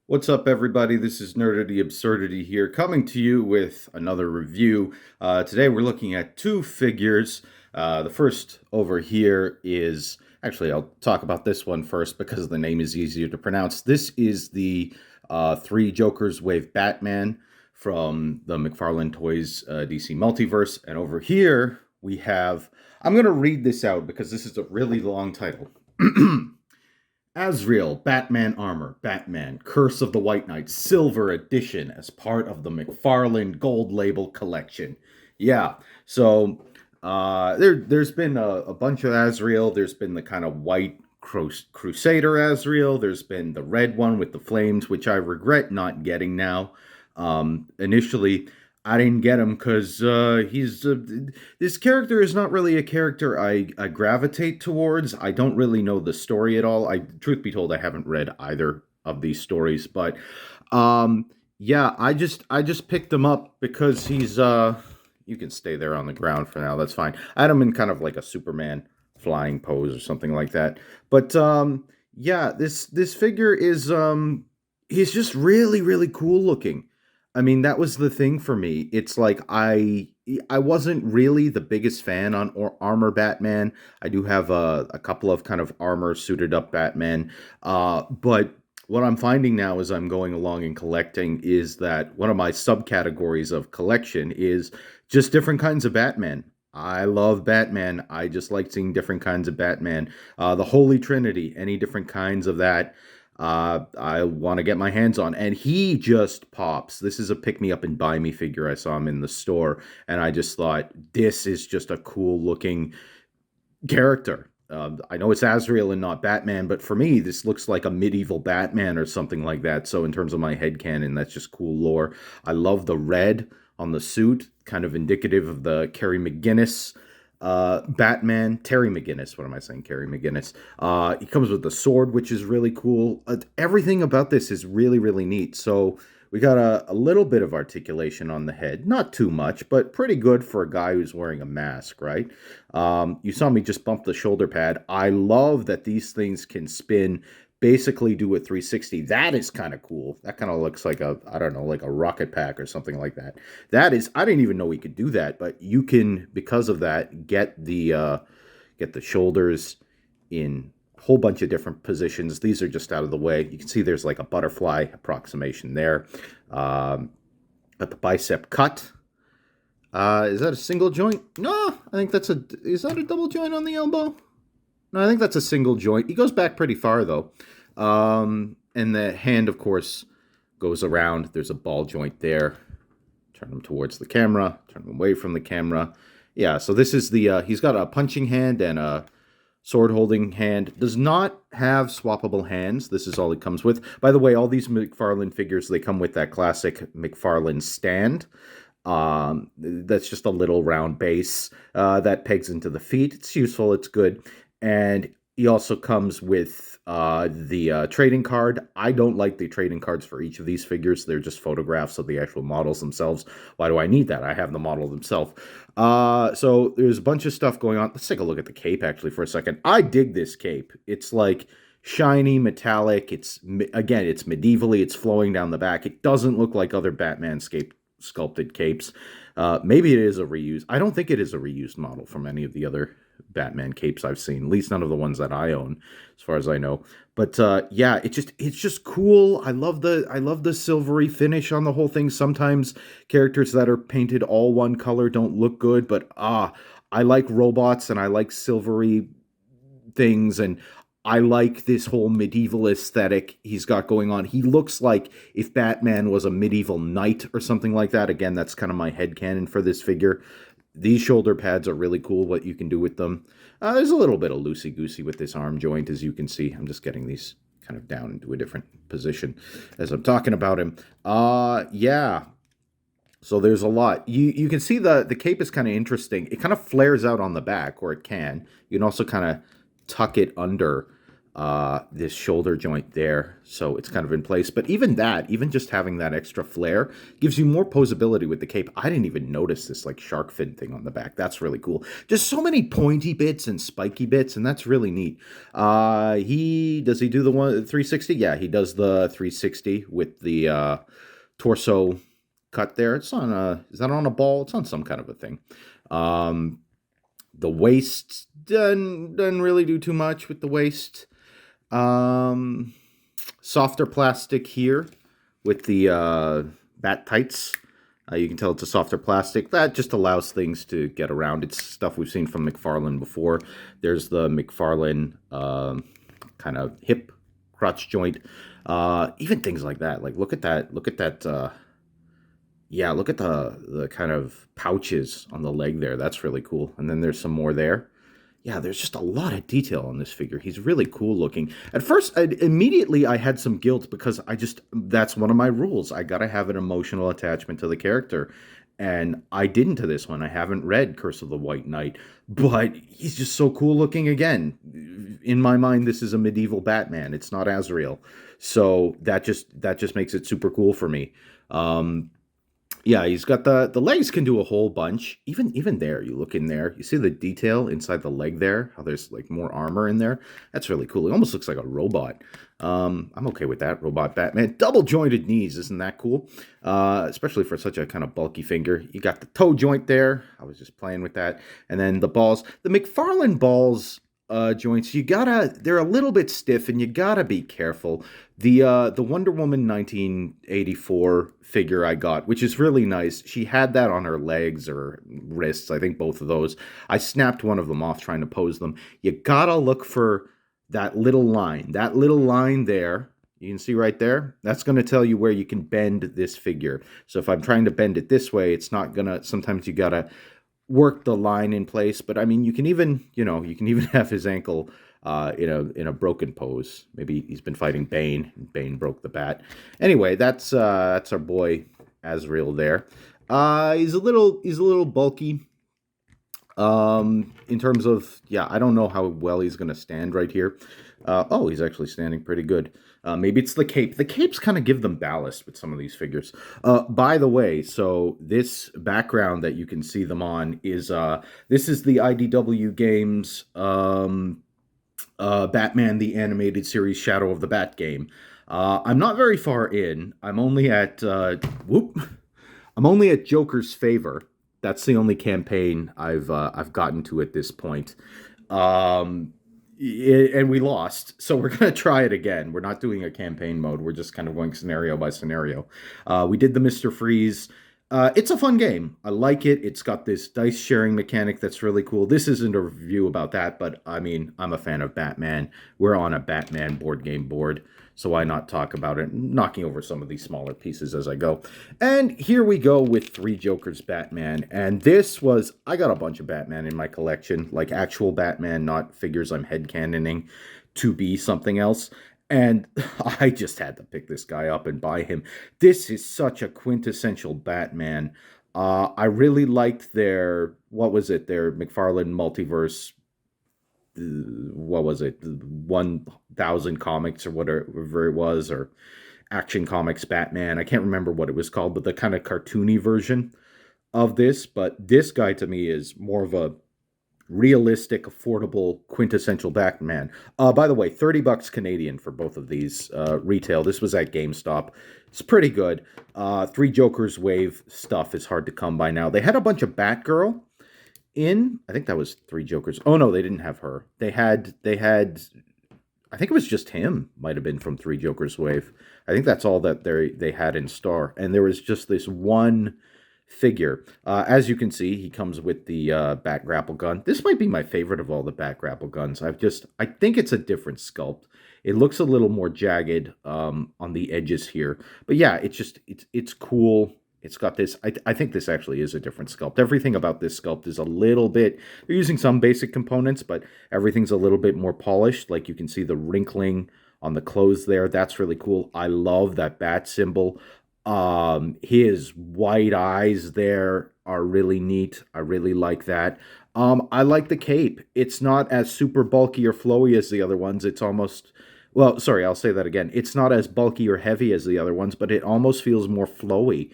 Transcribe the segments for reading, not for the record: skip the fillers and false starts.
What's up, everybody? This is Nerdity Absurdity here, coming to you with another review. Today, we're looking at two figures. The first over here is actually, I'll talk about this one first because the name is easier to pronounce. This is the Three Jokers Wave Batman from the McFarlane Toys DC Multiverse. And over here, we have, I'm going to read this out because this is a really long title. Azrael, Batman Armor, Batman, Curse of the White Knight, Silver Edition as part of the McFarlane Gold Label collection. Yeah, so there's been a bunch of Azrael. There's been the kind of white Crusader Azrael. There's been the red one with the flames, which I regret not getting now. Initially, I didn't get him because this character is not really a character I gravitate towards. I don't really know the story at all. Truth be told, I haven't read either of these stories, but yeah, I just picked him up because he's you can stay there on the ground for now. That's fine. I had him in kind of like a Superman flying pose or something like that. But yeah, this figure is he's just really cool looking. I mean, that was the thing for me. It's like I wasn't really the biggest fan on Armor Batman. I do have a couple of kind of armor suited up Batman. But what I'm finding now as I'm going along and collecting is that one of my subcategories of collection is just different kinds of Batman. I love Batman. I just like seeing different kinds of Batman. The Holy Trinity, any different kinds of that. I want to get my hands on. And he just pops. This is a pick me up and buy me figure. I saw him in the store, and I just thought, this is just a cool looking character. I know it's Azrael and not Batman, but for me, this looks like a medieval Batman or something like that. So, in terms of my headcanon, that's just cool lore. I love the red on the suit, kind of indicative of the Carrie McGinnis Batman. Terry McGinnis. What am I saying? Carrie McGinnis. He comes with the sword, which is really cool. Everything about this is really neat. So, we got a little bit of articulation on the head. Not too much, but pretty good for a guy who's wearing a mask, right? You saw me just bump the shoulder pad. I love that these things can spin, basically do a 360. That is kind of cool. That kind of looks like I don't know, like a rocket pack or something like that. I didn't even know we could do that, but you can, because of that, get the shoulders in a whole bunch of different positions. These are just out of the way. You can see there's like a butterfly approximation there. Got the bicep cut. Is that a single joint? No, I think is that a double joint on the elbow? No, I think that's a single joint. He goes back pretty far though. And the hand, of course, goes around. There's a ball joint there. Turn him towards the camera. Turn him away from the camera. Yeah, so this is he's got a punching hand and a sword holding hand. Does not have swappable hands. This is all it comes with. By the way, all these McFarlane figures, they come with that classic McFarlane stand. That's just a little round base that pegs into the feet. It's useful. It's good. And he also comes with the trading card. I don't like the trading cards for each of these figures. They're just photographs of the actual models themselves. Why do I need that? I have the model themselves. So there's a bunch of stuff going on. Let's take a look at the cape actually for a second. I dig this cape. It's like shiny, metallic. It's medievally. It's flowing down the back. It doesn't look like other Batman sculpted capes. Maybe it is a reuse. I don't think it is a reused model from any of the other Batman capes I've seen. At least none of the ones that I own, as far as I know. But yeah, it's just cool. I love the silvery finish on the whole thing. Sometimes characters that are painted all one color don't look good, but I like robots and I like silvery things, and I like this whole medieval aesthetic he's got going on. He looks like if Batman was a medieval knight or something like that. Again, that's kind of my headcanon for this figure. These shoulder pads are really cool, what you can do with them. There's a little bit of loosey-goosey with this arm joint, as you can see. I'm just getting these kind of down into a different position as I'm talking about him. Yeah. So there's a lot. You can see the cape is kind of interesting. It kind of flares out on the back, or it can. You can also kind of tuck it under. this shoulder joint there, so it's kind of in place. But even that, even just having that extra flare, gives you more posability with the cape. I didn't even notice this like shark fin thing on the back. That's really cool. Just so many pointy bits and spiky bits, and that's really neat. He do the 360? Yeah, he does the 360 with the torso cut there. It's on a Is that on a ball? It's on some kind of a thing. Um, the waist doesn't really do too much with the waist. Um, Softer plastic here with the bat tights. You can tell it's a softer plastic. That just allows things to get around. It's stuff we've seen from McFarlane before. There's the McFarlane kind of hip crotch joint. Even things like that. Like look at that. Look at that. Yeah, look at the kind of pouches on the leg there. That's really cool. And then there's some more there. Yeah, there's just a lot of detail on this figure. He's really cool looking. At first, immediately I had some guilt because that's one of my rules. I gotta have an emotional attachment to the character. And I didn't to this one. I haven't read Curse of the White Knight, but he's just so cool looking again. In my mind, this is a medieval Batman. It's not Azrael. So that just makes it super cool for me. Yeah, he's got the legs can do a whole bunch. Even there, you look in there, you see the detail inside the leg there, how there's like more armor in there. That's really cool. It almost looks like a robot. I'm okay with that, robot Batman. Double jointed knees, isn't that cool? Especially for such a kind of bulky finger. You got the toe joint there. I was just playing with that. And then the balls. The McFarlane balls joints, they're a little bit stiff and you gotta be careful. The Wonder Woman 1984 figure I got, which is really nice, she had that on her legs or wrists, I think both of those. I snapped one of them off trying to pose them. You gotta look for that little line there. You can see right there. That's going to tell you where you can bend this figure. So if I'm trying to bend it this way, it's not going to, sometimes you got to work the line in place. But I mean, you can even have his ankle in a broken pose. Maybe he's been fighting Bane, and Bane broke the bat. Anyway, that's our boy Azrael there. He's a little bulky. In terms of, yeah, I don't know how well he's going to stand right here. Oh, he's actually standing pretty good. Maybe it's the cape. The capes kind of give them ballast with some of these figures. By the way, so this background that you can see them on is, this is the IDW Games Batman the Animated Series Shadow of the Bat game. I'm not very far in. I'm only at, I'm only at Joker's Favor. That's the only campaign I've gotten to at this point. And we lost, so we're going to try it again. We're not doing a campaign mode. We're just kind of going scenario by scenario. We did the Mr. Freeze. It's a fun game. I like it. It's got this dice sharing mechanic that's really cool. This isn't a review about that, but I mean, I'm a fan of Batman. We're on a Batman board game board, so why not talk about it? Knocking over some of these smaller pieces as I go. And here we go with Three Jokers Batman. And I got a bunch of Batman in my collection, like actual Batman, not figures I'm headcanoning to be something else. And I just had to pick this guy up and buy him. This is such a quintessential Batman. I really liked their McFarlane Multiverse, what was it, 1,000 comics or whatever it was, or Action Comics Batman. I can't remember what it was called, but the kind of cartoony version of this. But this guy to me is more of a realistic, affordable, quintessential Batman. By the way, $30 Canadian for both of these retail. This was at GameStop. It's pretty good. Three Jokers Wave stuff is hard to come by now. They had a bunch of Batgirl in. I think that was Three Jokers. Oh no, they didn't have her. They had. I think it was just him. Might have been from Three Jokers Wave. I think that's all that they had in store. And there was just this one figure. As you can see, he comes with the Bat Grapple gun. This might be my favorite of all the Bat Grapple guns. I think it's a different sculpt. It looks a little more jagged on the edges here. But yeah, it's cool. It's got this, I think this actually is a different sculpt. Everything about this sculpt is a little bit, they're using some basic components, but everything's a little bit more polished. Like you can see the wrinkling on the clothes there. That's really cool. I love that bat symbol. His white eyes there are really neat. I really like that. I like the cape. It's not as super bulky or flowy as the other ones. It's almost, well, sorry, I'll say that again. It's not as bulky or heavy as the other ones, but it almost feels more flowy.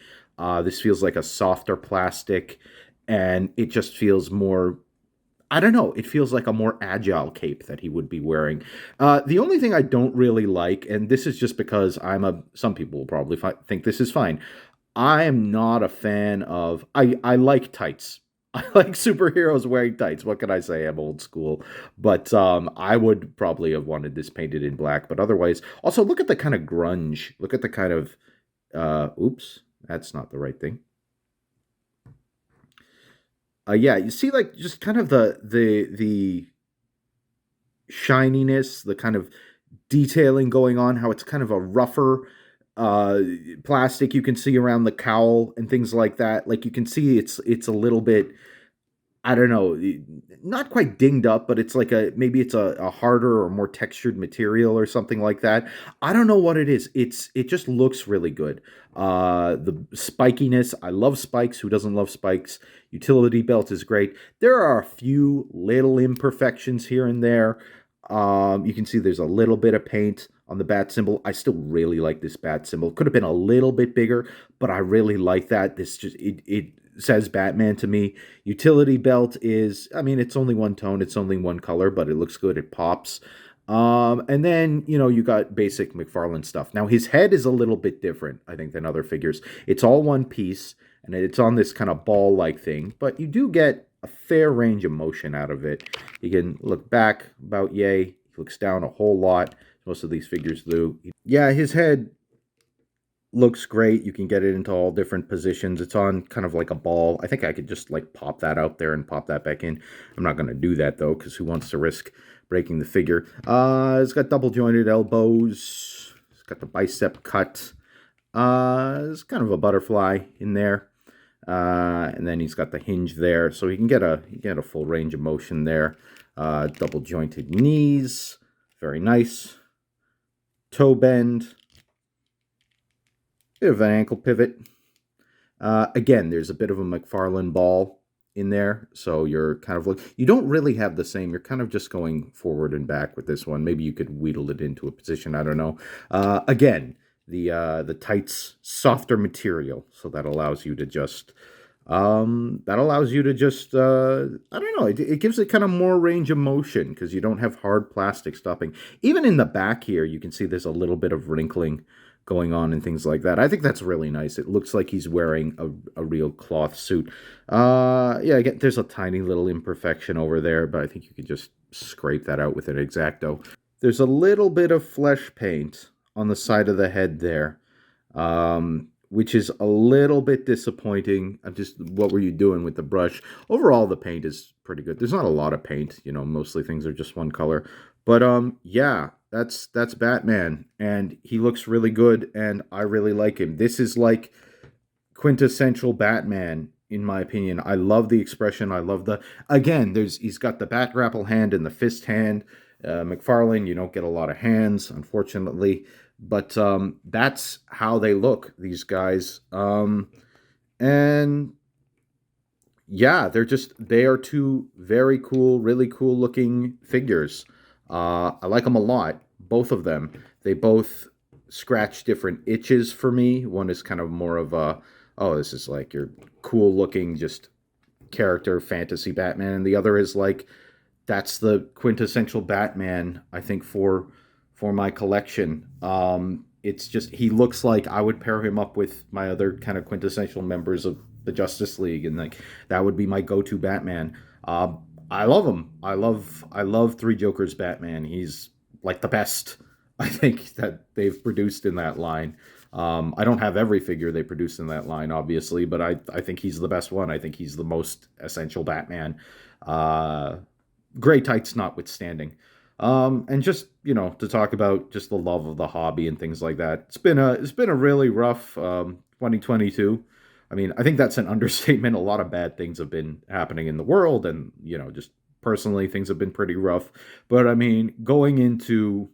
This feels like a softer plastic, and it just feels more, I don't know, it feels like a more agile cape that he would be wearing. The only thing I don't really like, and this is just because some people will probably think this is fine. I am not a fan of, I like tights. I like superheroes wearing tights. What can I say? I'm old school. But I would probably have wanted this painted in black. But otherwise, also look at the kind of grunge. Look at the kind of, oops, that's not the right thing. Yeah, you see, like just kind of the shininess, the kind of detailing going on, how it's kind of a rougher uh plastic you can see around the cowl and things like that. Like you can see it's a little bit, I don't know, not quite dinged up, but it's like a, maybe it's a harder or more textured material or something like that. I don't know what it is. It just looks really good. The spikiness, I love spikes. Who doesn't love spikes? Utility belt is great. There are a few little imperfections here and there. You can see there's a little bit of paint on the bat symbol. I still really like this bat symbol. Could have been a little bit bigger, but I really like that. This just it says Batman to me. Utility belt is, I mean, it's only one tone, it's only one color, but it looks good, it pops. And then, you got basic McFarlane stuff. Now, his head is a little bit different, I think, than other figures. It's all one piece, and it's on this kind of ball-like thing, but you do get a fair range of motion out of it. You can look back about yay, he looks down a whole lot. Most of these figures do. Yeah, his head looks great. You can get it into all different positions. It's on kind of like a ball. I think I could just like pop that out there and pop that back in. I'm not going to do that though, because who wants to risk breaking the figure? It's got double jointed elbows. It's got the bicep cut. It's kind of a butterfly in there. And then he's got the hinge there, so he can get a full range of motion there. Double jointed knees, very nice. Toe bend, bit of an ankle pivot. Again, there's a bit of a McFarlane ball in there, so you're kind of you don't really have the same. You're kind of just going forward and back with this one. Maybe you could wheedle it into a position. I don't know. Again, the tights softer material, so that allows you to just I don't know. It gives it kind of more range of motion because you don't have hard plastic stopping. Even in the back here, you can see there's a little bit of wrinkling going on and things like that. I think that's really nice. It looks like he's wearing a real cloth suit. Yeah, again, there's a tiny little imperfection over there, but I think you could just scrape that out with an X-Acto. There's a little bit of flesh paint on the side of the head there, which is a little bit disappointing. What were you doing with the brush? Overall, the paint is pretty good. There's not a lot of paint, mostly things are just one color. But yeah, that's Batman, and he looks really good, and I really like him. This is like quintessential Batman, in my opinion. I love the expression. I love he's got the bat grapple hand and the fist hand. McFarlane, you don't get a lot of hands, unfortunately, but that's how they look, these guys. And yeah, they are two very cool, really cool looking figures. I like them a lot, both of them. They both scratch different itches for me. One is kind of more of oh, this is like your cool looking, just character fantasy Batman, and the other is like, that's the quintessential Batman, I think, for my collection. It's just, he looks like I would pair him up with my other kind of quintessential members of the Justice League, and like that would be my go-to Batman. I love him. I love Three Jokers Batman. He's like the best, I think, that they've produced in that line. I don't have every figure they produced in that line, obviously, but I think he's the best one. I think he's the most essential Batman. Gray tights notwithstanding. And just, to talk about just the love of the hobby and things like that. It's been a really rough 2022. I mean, I think that's an understatement. A lot of bad things have been happening in the world, and just personally, things have been pretty rough. But I mean, going into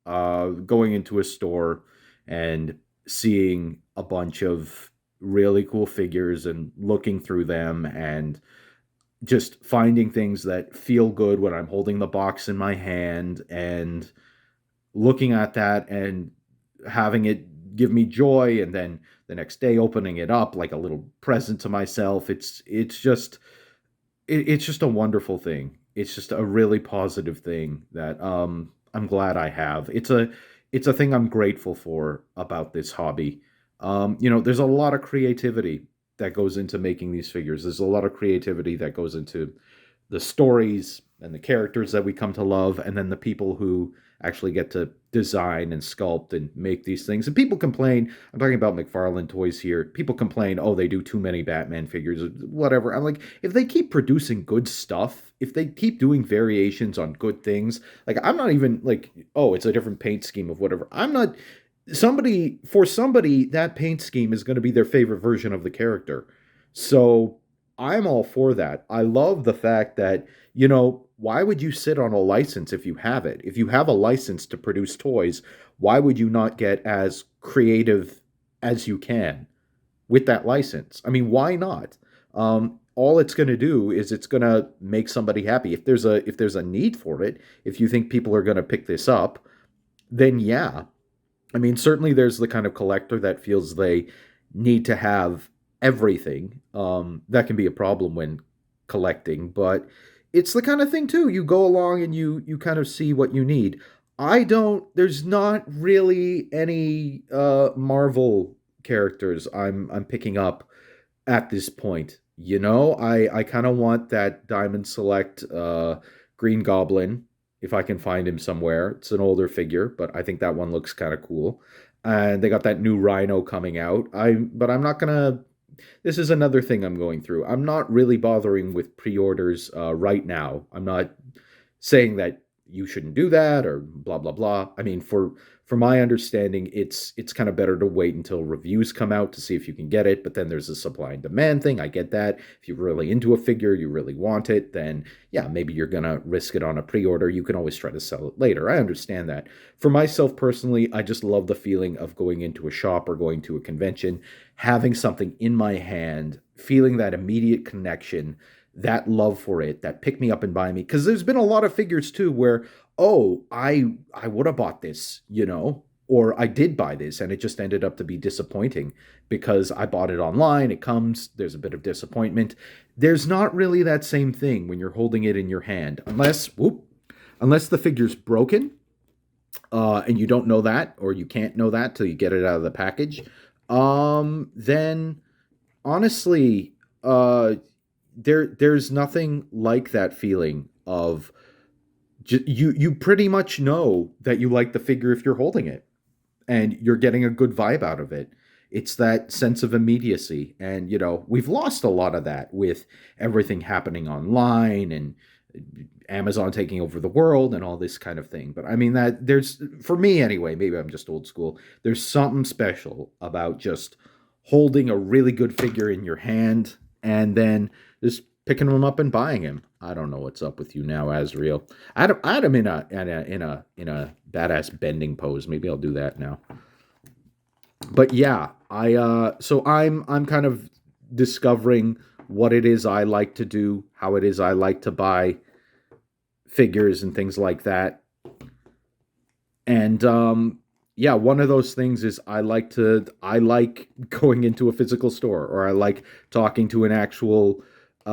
a store and seeing a bunch of really cool figures and looking through them, and just finding things that feel good when I'm holding the box in my hand and looking at that and having it give me joy, and then the next day opening it up like a little present to myself. It's just a wonderful thing. It's just a really positive thing that I'm glad I have. It's a thing I'm grateful for about this hobby. There's a lot of creativity that goes into making these figures. There's a lot of creativity that goes into the stories and the characters that we come to love, and then the people who actually get to design and sculpt and make these things. And people complain, I'm talking about McFarlane Toys here. People complain, oh, they do too many Batman figures, whatever. I'm like, if they keep producing good stuff, if they keep doing variations on good things, like I'm not even like, oh, it's a different paint scheme of whatever. I'm not somebody that paint scheme is going to be their favorite version of the character. So I'm all for that. I love the fact that, why would you sit on a license if you have it? If you have a license to produce toys, why would you not get as creative as you can with that license? I mean, why not? All it's going to do is it's going to make somebody happy. If there's a need for it, if you think people are going to pick this up, then yeah, I mean, certainly there's the kind of collector that feels they need to have everything. That can be a problem when collecting, but it's the kind of thing too. You go along and you kind of see what you need. I don't. There's not really any Marvel characters I'm picking up at this point. I kind of want that Diamond Select Green Goblin if I can find him somewhere. It's an older figure, but I think that one looks kind of cool. And they got that new Rhino coming out. But I'm not gonna. This is another thing I'm going through. I'm not really bothering with pre-orders right now. I'm not saying that you shouldn't do that or blah blah blah. I mean, for my understanding, it's kind of better to wait until reviews come out to see if you can get it. But then there's a supply and demand thing. I get that. If you're really into a figure, you really want it, then yeah, maybe you're gonna risk it on a pre-order. You can always try to sell it later. I understand that. For myself personally, I just love the feeling of going into a shop or going to a convention, having something in my hand, feeling that immediate connection, that love for it, that pick me up and buy me. Because there's been a lot of figures too where, oh, I would have bought this, or I did buy this and it just ended up to be disappointing because I bought it online. It comes, there's a bit of disappointment. There's not really that same thing when you're holding it in your hand, unless the figure's broken, and you don't know that, or you can't know that till you get it out of the package. Then honestly, there's nothing like that feeling of you pretty much know that you like the figure if you're holding it and you're getting a good vibe out of it. It's that sense of immediacy, and we've lost a lot of that with everything happening online and Amazon taking over the world and all this kind of thing. But I mean, that there's, for me anyway, maybe I'm just old school, there's something special about just holding a really good figure in your hand and then just picking him up and buying him. I don't know what's up with you now, Azrael. I had him in a badass bending pose. Maybe I'll do that now. But yeah, I'm kind of discovering what it is I like to do, how it is I like to buy figures and things like that. And yeah, one of those things is I like going into a physical store, or I like talking to an actual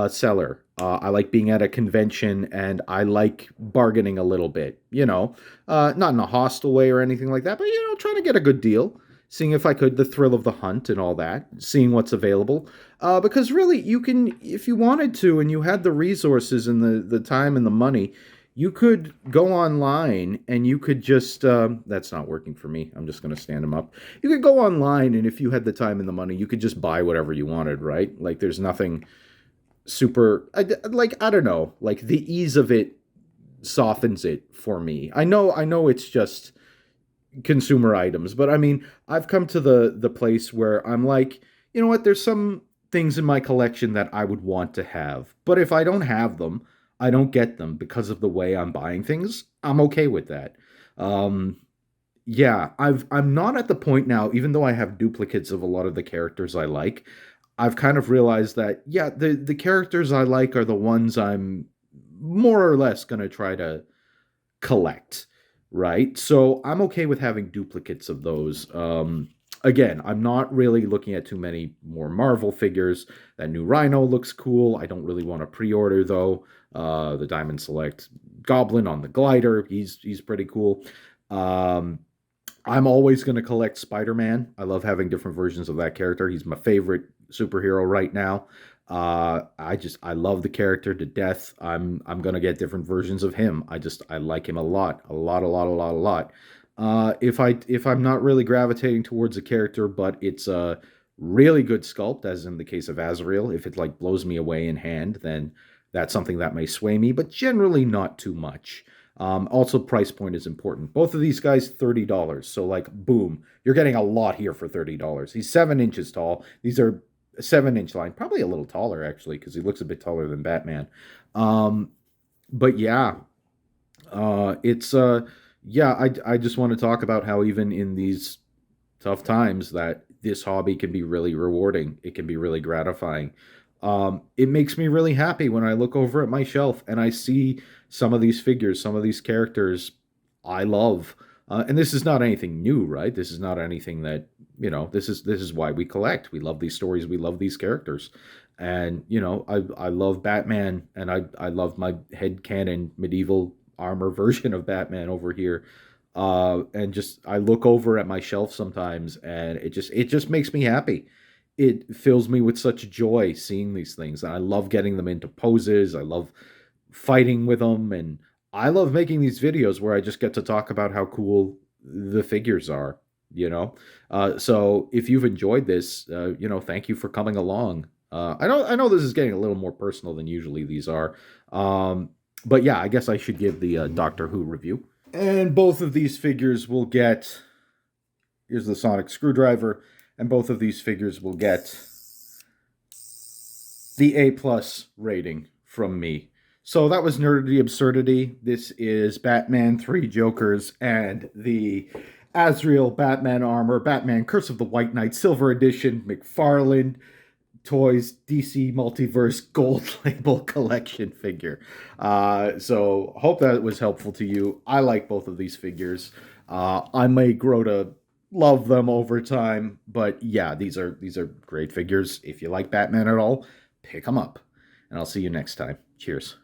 seller. I like being at a convention, and I like bargaining a little bit, not in a hostile way or anything like that, but trying to get a good deal, seeing if I could, the thrill of the hunt and all that, seeing what's available. Because really, you can, if you wanted to, and you had the resources and the time and the money, you could go online and you could just, that's not working for me. I'm just going to stand them up. You could go online, and if you had the time and the money, you could just buy whatever you wanted, right? Like, there's nothing super, I don't know, like the ease of it softens it for me. I know it's just consumer items, but I mean, I've come to the place where I'm like, you know what, there's some things in my collection that I would want to have, but if I don't have them, I don't get them because of the way I'm buying things. I'm okay with that. Um, yeah, I'm not at the point now, even though I have duplicates of a lot of the characters I like. I've kind of realized that, yeah, the characters I like are the ones I'm more or less going to try to collect, right? So I'm okay with having duplicates of those. Again, I'm not really looking at too many more Marvel figures. That new Rhino looks cool. I don't really want to pre-order though. The Diamond Select Goblin on the glider, he's pretty cool. Um, I'm always going to collect Spider-Man. I love having different versions of that character. He's my favorite superhero right now. I love the character to death. I'm gonna get different versions of him. I like him a lot, a lot, a lot, a lot, a lot. If I'm not really gravitating towards a character, but it's a really good sculpt, as in the case of Azrael, if it like blows me away in hand, then that's something that may sway me, but generally not too much. Also, price point is important. Both of these guys, $30. So, like, boom, you're getting a lot here for $30. He's 7 inches tall. These are a 7 inch line, probably a little taller actually, because he looks a bit taller than Batman. Um, but yeah, it's yeah, I just want to talk about how even in these tough times that this hobby can be really rewarding. It can be really gratifying. It makes me really happy when I look over at my shelf and I see some of these figures, some of these characters I love. And this is not anything new, right? This is not anything that, this is why we collect. We love these stories, we love these characters. And, I love Batman, and I love my head canon medieval armor version of Batman over here. And just I look over at my shelf sometimes and it just makes me happy. It fills me with such joy seeing these things. And I love getting them into poses. I love fighting with them, and I love making these videos where I just get to talk about how cool the figures are, you know. So if you've enjoyed this, thank you for coming along. I know this is getting a little more personal than usually these are. Um, but yeah, I guess I should give the Doctor Who review. And both of these figures will get, here's the sonic screwdriver, and both of these figures will get the A plus rating from me. So that was Nerdity Absurdity. This is Batman, Three Jokers, and the Azrael Batman armor, Batman Curse of the White Knight, Silver Edition, McFarlane Toys DC Multiverse Gold Label Collection figure. So hope that was helpful to you. I like both of these figures. I may grow to love them over time, but yeah, these are great figures. If you like Batman at all, pick them up. And I'll see you next time. Cheers.